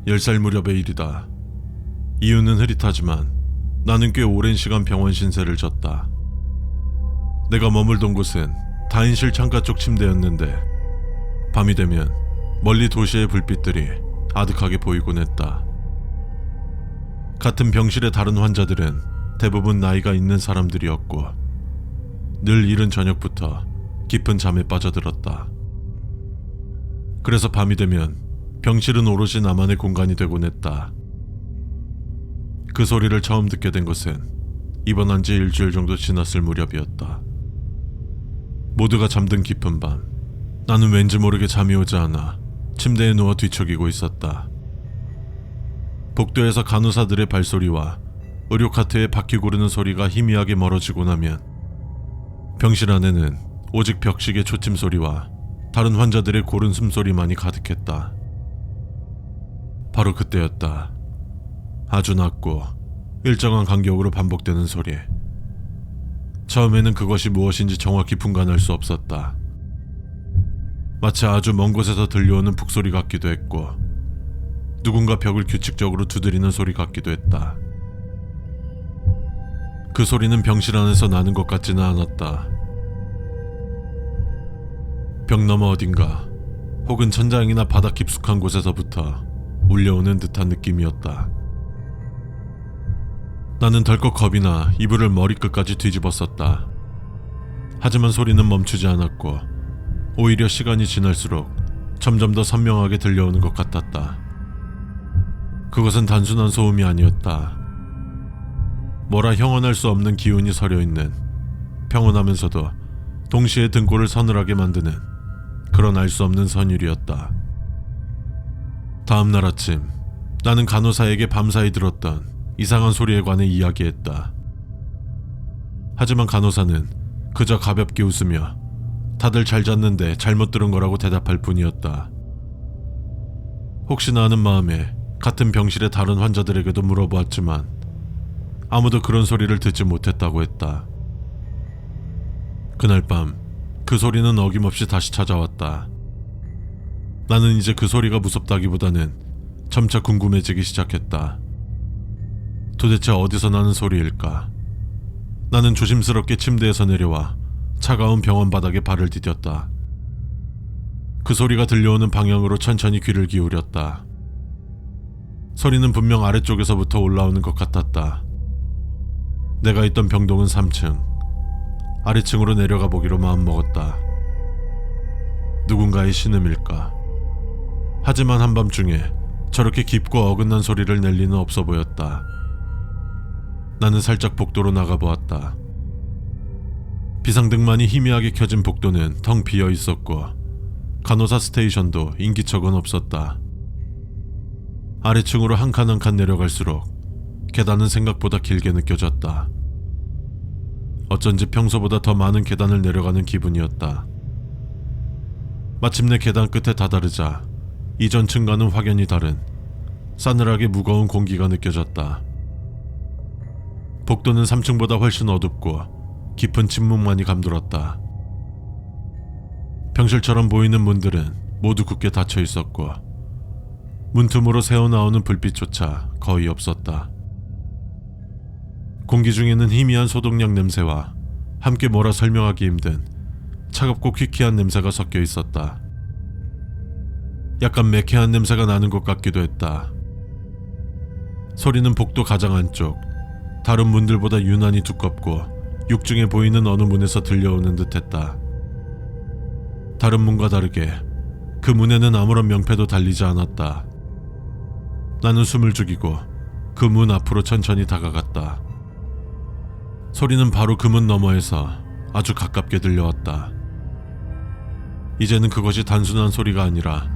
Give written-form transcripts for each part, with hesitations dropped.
10살 무렵의 일이다. 이유는 흐릿하지만 나는 꽤 오랜 시간 병원 신세를 졌다. 내가 머물던 곳은 다인실 창가 쪽 침대였는데 밤이 되면 멀리 도시의 불빛들이 아득하게 보이곤 했다. 같은 병실의 다른 환자들은 대부분 나이가 있는 사람들이었고 늘 이른 저녁부터 깊은 잠에 빠져들었다. 그래서 밤이 되면 병실은 오롯이 나만의 공간이 되곤 했다. 그 소리를 처음 듣게 된 것은 입원한 지 일주일 정도 지났을 무렵이었다. 모두가 잠든 깊은 밤, 나는 왠지 모르게 잠이 오지 않아 침대에 누워 뒤척이고 있었다. 복도에서 간호사들의 발소리와 의료카트의 바퀴 구르는 소리가 희미하게 멀어지고 나면 병실 안에는 오직 벽식의 초침 소리와 다른 환자들의 고른 숨소리만이 가득했다. 바로 그때였다. 아주 낮고 일정한 간격으로 반복되는 소리. 처음에는 그것이 무엇인지 정확히 분간할 수 없었다. 마치 아주 먼 곳에서 들려오는 북소리 같기도 했고 누군가 벽을 규칙적으로 두드리는 소리 같기도 했다. 그 소리는 병실 안에서 나는 것 같지는 않았다. 벽 너머 어딘가 혹은 천장이나 바닥 깊숙한 곳에서부터 울려오는 듯한 느낌이었다. 나는 덜컥 겁이 나 이불을 머리끝까지 뒤집었었다. 하지만 소리는 멈추지 않았고 오히려 시간이 지날수록 점점 더 선명하게 들려오는 것 같았다. 그것은 단순한 소음이 아니었다. 뭐라 형언할 수 없는 기운이 서려있는, 평온하면서도 동시에 등골을 서늘하게 만드는 그런 알 수 없는 선율이었다. 다음 날 아침, 나는 간호사에게 밤사이 들었던 이상한 소리에 관해 이야기했다. 하지만 간호사는 그저 가볍게 웃으며 다들 잘 잤는데 잘못 들은 거라고 대답할 뿐이었다. 혹시나 하는 마음에 같은 병실의 다른 환자들에게도 물어보았지만 아무도 그런 소리를 듣지 못했다고 했다. 그날 밤 그 소리는 어김없이 다시 찾아왔다. 나는 이제 그 소리가 무섭다기보다는 점차 궁금해지기 시작했다. 도대체 어디서 나는 소리일까? 나는 조심스럽게 침대에서 내려와 차가운 병원 바닥에 발을 디뎠다. 그 소리가 들려오는 방향으로 천천히 귀를 기울였다. 소리는 분명 아래쪽에서부터 올라오는 것 같았다. 내가 있던 병동은 3층. 아래층으로 내려가 보기로 마음먹었다. 누군가의 신음일까? 하지만 한밤중에 저렇게 깊고 어긋난 소리를 낼 리는 없어 보였다. 나는 살짝 복도로 나가보았다. 비상등만이 희미하게 켜진 복도는 텅 비어 있었고 간호사 스테이션도 인기척은 없었다. 아래층으로 한 칸 한 칸 내려갈수록 계단은 생각보다 길게 느껴졌다. 어쩐지 평소보다 더 많은 계단을 내려가는 기분이었다. 마침내 계단 끝에 다다르자 이전 층과는 확연히 다른 싸늘하게 무거운 공기가 느껴졌다. 복도는 3층보다 훨씬 어둡고 깊은 침묵만이 감돌았다. 병실처럼 보이는 문들은 모두 굳게 닫혀 있었고 문틈으로 새어나오는 불빛조차 거의 없었다. 공기 중에는 희미한 소독약 냄새와 함께 뭐라 설명하기 힘든 차갑고 퀴퀴한 냄새가 섞여 있었다. 약간 매캐한 냄새가 나는 것 같기도 했다. 소리는 복도 가장 안쪽, 다른 문들보다 유난히 두껍고 육중해 보이는 어느 문에서 들려오는 듯했다. 다른 문과 다르게 그 문에는 아무런 명패도 달리지 않았다. 나는 숨을 죽이고 그 문 앞으로 천천히 다가갔다. 소리는 바로 그 문 너머에서 아주 가깝게 들려왔다. 이제는 그것이 단순한 소리가 아니라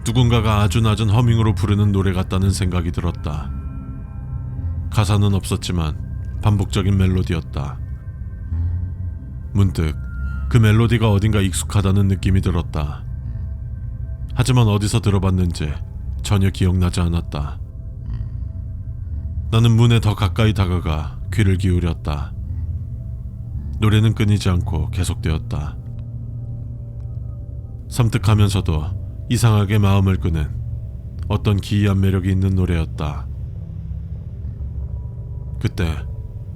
누군가가 아주 낮은 허밍으로 부르는 노래 같다는 생각이 들었다. 가사는 없었지만 반복적인 멜로디였다. 문득 그 멜로디가 어딘가 익숙하다는 느낌이 들었다. 하지만 어디서 들어봤는지 전혀 기억나지 않았다. 나는 문에 더 가까이 다가가 귀를 기울였다. 노래는 끊이지 않고 계속되었다. 섬뜩하면서도 이상하게 마음을 끄는 어떤 기이한 매력이 있는 노래였다. 그때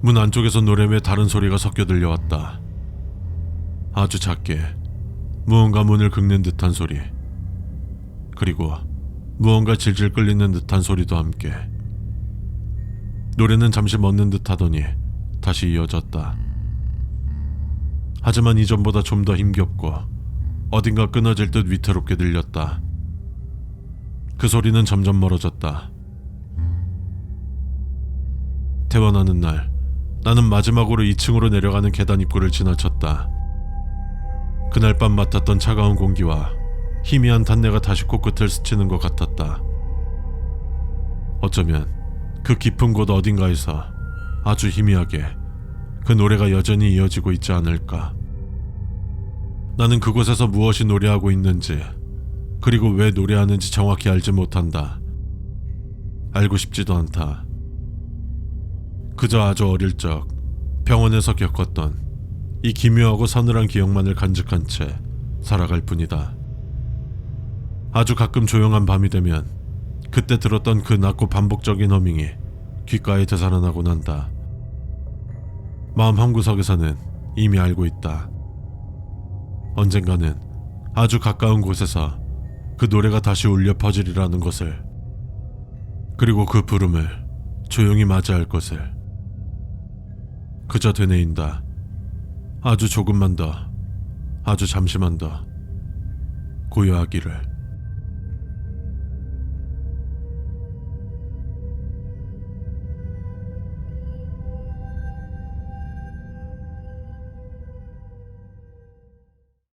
문 안쪽에서 노래 외 다른 소리가 섞여 들려왔다. 아주 작게 무언가 문을 긁는 듯한 소리, 그리고 무언가 질질 끌리는 듯한 소리도 함께. 노래는 잠시 멎는 듯 하더니 다시 이어졌다. 하지만 이전보다 좀 더 힘겹고 어딘가 끊어질 듯 위태롭게 들렸다. 그 소리는 점점 멀어졌다. 퇴원하는 날, 나는 마지막으로 2층으로 내려가는 계단 입구를 지나쳤다. 그날 밤 맡았던 차가운 공기와 희미한 단내가 다시 코끝을 스치는 것 같았다. 어쩌면 그 깊은 곳 어딘가에서 아주 희미하게 그 노래가 여전히 이어지고 있지 않을까. 나는 그곳에서 무엇이 노래하고 있는지, 그리고 왜 노래하는지 정확히 알지 못한다. 알고 싶지도 않다. 그저 아주 어릴 적 병원에서 겪었던 이 기묘하고 서늘한 기억만을 간직한 채 살아갈 뿐이다. 아주 가끔 조용한 밤이 되면 그때 들었던 그 낮고 반복적인 허밍이 귓가에 되살아나곤 한다. 마음 한구석에서는 이미 알고 있다. 언젠가는 아주 가까운 곳에서 그 노래가 다시 울려 퍼지리라는 것을, 그리고 그 부름을 조용히 맞이할 것을. 그저 되뇌인다. 아주 조금만 더, 아주 잠시만 더 고요하기를.